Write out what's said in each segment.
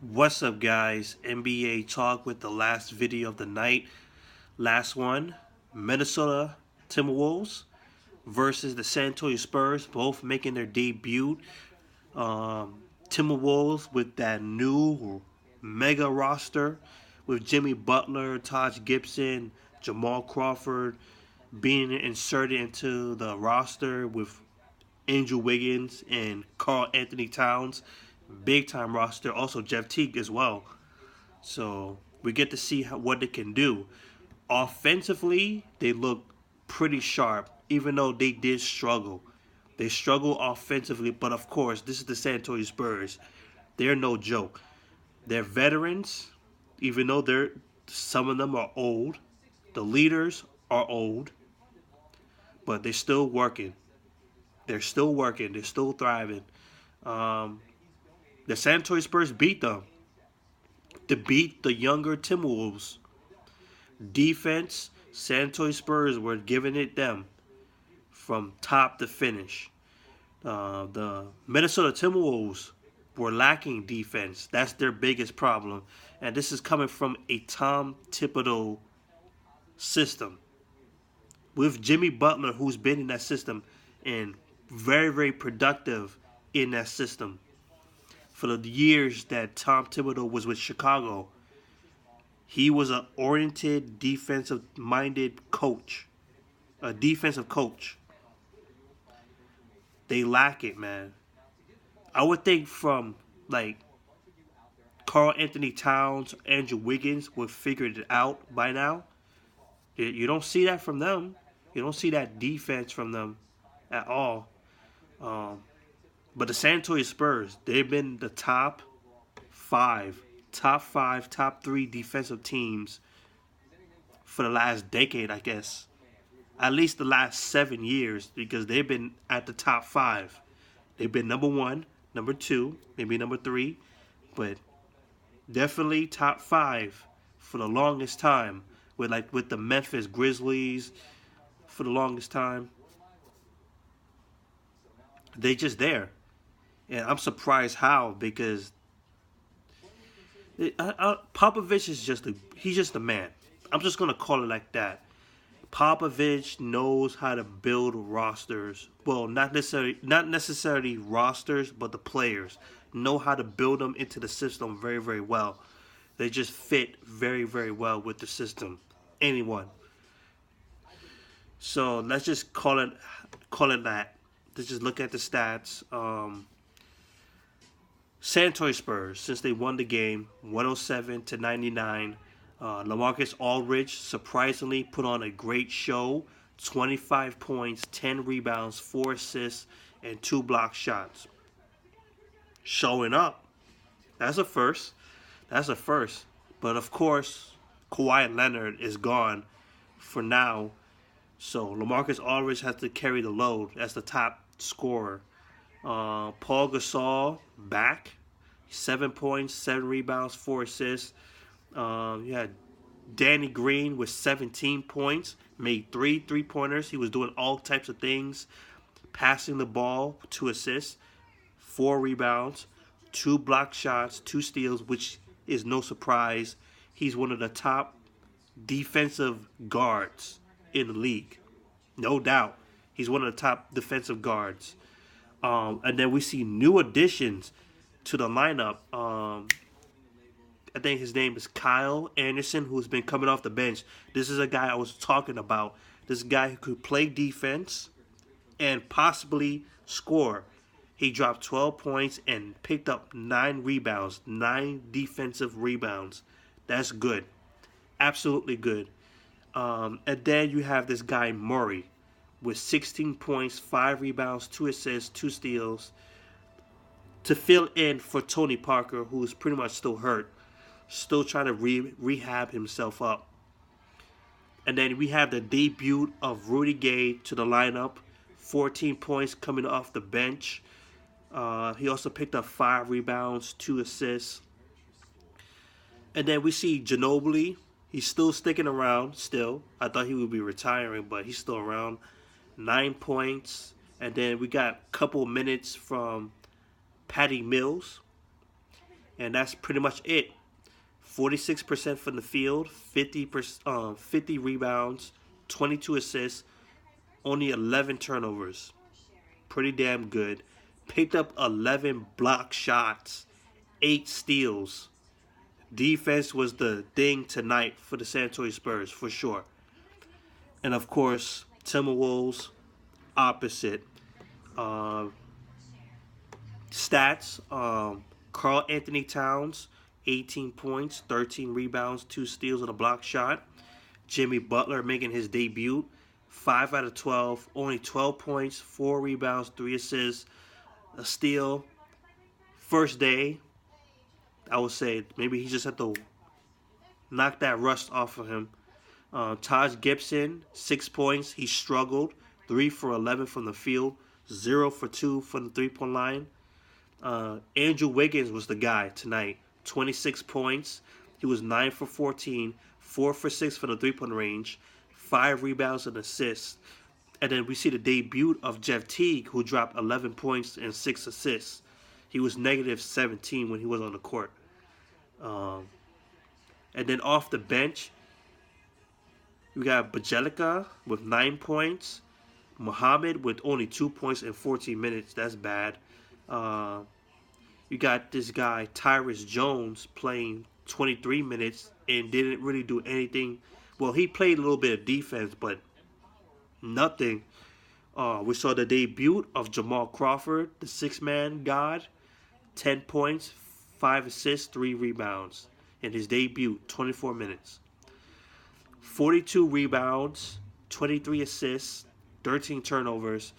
What's up, guys? NBA talk with the last video of the night. Last one, Minnesota Timberwolves versus the San Antonio Spurs, both making their debut. Timberwolves with that new mega roster with Jimmy Butler, Gibson, Jamal Crawford being inserted into the roster with Andrew Wiggins and Karl-Anthony Towns. Big time roster. Also Teague as well. So we get to see what they can do. Offensively, they look pretty sharp, even though they did struggle. They struggle offensively, but of course, this is the San Antonio Spurs. They're no joke. They're veterans, even though some of them are old. The leaders are old, but they're still working. They're still working. They're still thriving. Um, the San Antonio Spurs beat them to beat the younger Timberwolves. Defense, San Antonio Spurs were giving it them from top to finish. The Minnesota Timberwolves were lacking defense. That's their biggest problem. And this is coming from a Tom Thibodeau system. With Jimmy Butler, who's been in that system and very, very productive in that system for the years that Tom Thibodeau was with Chicago. He was an oriented, defensive-minded coach, a defensive coach. They lack it, man. I would think from like Karl-Anthony Towns, Andrew Wiggins would figure it out by now. You don't see that from them. You don't see that defense from them at all. But the San Antonio Spurs, they've been the five, top three defensive teams for the last decade, I guess. At least the last 7 years, because they've been at the top five. They've been number one, number two, maybe number three, but definitely top five for the longest time. With the Memphis Grizzlies for the longest time. They just there. And I'm surprised how, because Popovich is he's just a man. I'm just gonna call it like that. Popovich knows how to build rosters. Well, not necessarily rosters, but the players know how to build them into the system very, very well. They just fit very, very well with the system. Anyone. So let's just call it that. Let's just look at the stats. San Antonio Spurs, since they won the game, 107-99. LaMarcus Aldridge surprisingly put on a great show. 25 points, 10 rebounds, 4 assists, and 2 block shots. Showing up. That's a first. But of course, Kawhi Leonard is gone for now. So LaMarcus Aldridge has to carry the load as the top scorer. Paul Gasol back, 7 points, 7 rebounds, 4 assists. You had Danny Green with 17 points, made 3 3-pointers. He was doing all types of things, passing the ball, 2 assists, 4 rebounds, 2 block shots, 2 steals, which is no surprise. He's one of the top defensive guards in the league. No doubt. He's one of the top defensive guards. And then we see new additions to the lineup. I think his name is Kyle Anderson, who's been coming off the bench. This is a guy I was talking about. This guy who could play defense and possibly score. He dropped 12 points and picked up 9 rebounds, 9 defensive rebounds. That's good. Absolutely good. And then you have this guy Murray with 16 points, 5 rebounds, 2 assists, 2 steals to fill in for Tony Parker, who is pretty much still hurt, still trying to rehab himself up. And then we have the debut of Rudy Gay to the lineup, 14 points coming off the bench. He also picked up 5 rebounds, 2 assists. And then we see Ginobili. He's still sticking around, still. I thought he would be retiring, but he's still around. 9 points. And then we got a couple minutes from Patty Mills. And that's pretty much it. 46% from the field, 50 rebounds, 22 assists, only 11 turnovers. Pretty damn good. Picked up 11 block shots, 8 steals. Defense was the thing tonight for the San Antonio Spurs, for sure. And of course, Timberwolves, opposite. Stats, Karl-Anthony Towns, 18 points, 13 rebounds, 2 steals, and a block shot. Jimmy Butler making his debut, 5 out of 12, only 12 points, 4 rebounds, 3 assists, a steal. First day, I would say maybe he just had to knock that rust off of him. Gibson, 6 points. He struggled. 3 for 11 from the field. 0 for 2 from the three-point line. Andrew Wiggins was the guy tonight. 26 points. He was 9 for 14. 4 for 6 from the three-point range. 5 rebounds and assists. And then we see the debut of Teague, who dropped 11 points and 6 assists. He was negative 17 when he was on the court. And then off the bench, we got Bjelica with 9 points. Muhammad with only 2 points in 14 minutes. That's bad. You got this guy, Tyrus Jones, playing 23 minutes and didn't really do anything. Well, he played a little bit of defense, but nothing. We saw the debut of Jamal Crawford, the 6-man god. 10 points, 5 assists, 3 rebounds. In his debut, 24 minutes. 42 rebounds, 23 assists, 13 turnovers.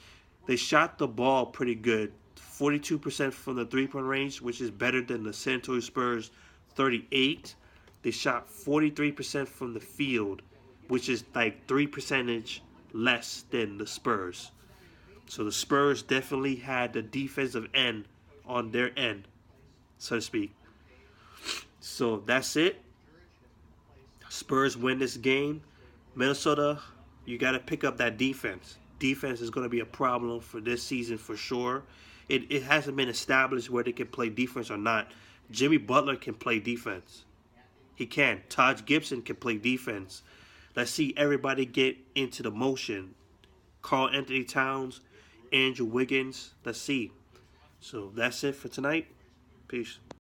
They shot the ball pretty good. 42% from the three-point range, which is better than the San Antonio Spurs 38. They shot 43% from the field, which is like 3% less than the Spurs. So the Spurs definitely had the defensive end on their end, so to speak. So that's it. Spurs win this game. Minnesota, you got to pick up that defense. Defense is going to be a problem for this season for sure. It hasn't been established where they can play defense or not. Jimmy Butler can play defense. He can. Gibson can play defense. Let's see everybody get into the motion. Karl-Anthony Towns, Andrew Wiggins. Let's see. So that's it for tonight. Peace.